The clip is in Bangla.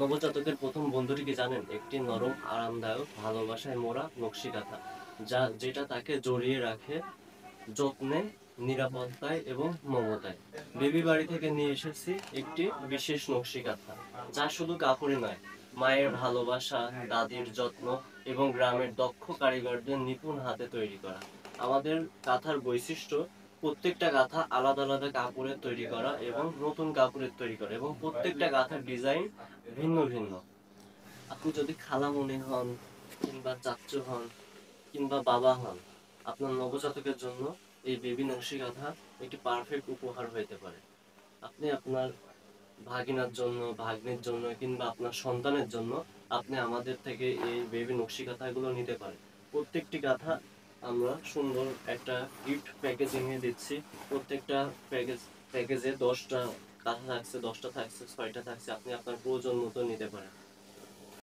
নবজাতকের প্রথম বন্ধুটি কি জানেন? একটি নরম, আরামদায়ক, ভালোবাসায় মোড়া নকশি কাঁথা। যেটা তাকে জড়িয়ে রাখে যত্নে, নিরাপত্তায় এবং মমতায়। বেবি বাড়ি থেকে নিয়ে এসেছি একটি বিশেষ নকশি কাঁথা, যা শুধু কাপড়ই নয়, মায়ের ভালোবাসা, দাদির যত্ন এবং গ্রামের দক্ষ কারিগরদের নিপুণ হাতে তৈরি করা। আমাদের কাঁথার বৈশিষ্ট্য, প্রত্যেকটা কাঁথা আলাদা আলাদা কাপড়ের তৈরি করা এবং নতুন কাপড়ের তৈরি করা, এবং প্রত্যেকটা কাঁথার ডিজাইন ভিন্ন ভিন্ন। আপনি যদি খালামণি হন, কিংবা চাচ্চু হন, কিংবা বাবা হন, আপনার নবজাতকের জন্য এই বেবি নকশি কাঁথা একটি পারফেক্ট উপহার হইতে পারে। আপনি আপনার ভাগিনার জন্য, ভাগ্নের জন্য, কিংবা আপনার সন্তানের জন্য আপনি আমাদের থেকে এই বেবি নকশি কাঁথাগুলো নিতে পারেন। প্রত্যেকটি কাঁথা আমরা সুন্দর একটা গিফট প্যাকেজিং এ দিচ্ছি। প্রত্যেকটা প্যাকেজে 10টা কাঁথা থাকছে, 10টা থাকছে, 6টা থাকছে, আপনি আপনার প্রয়োজন মতো নিতে পারেন।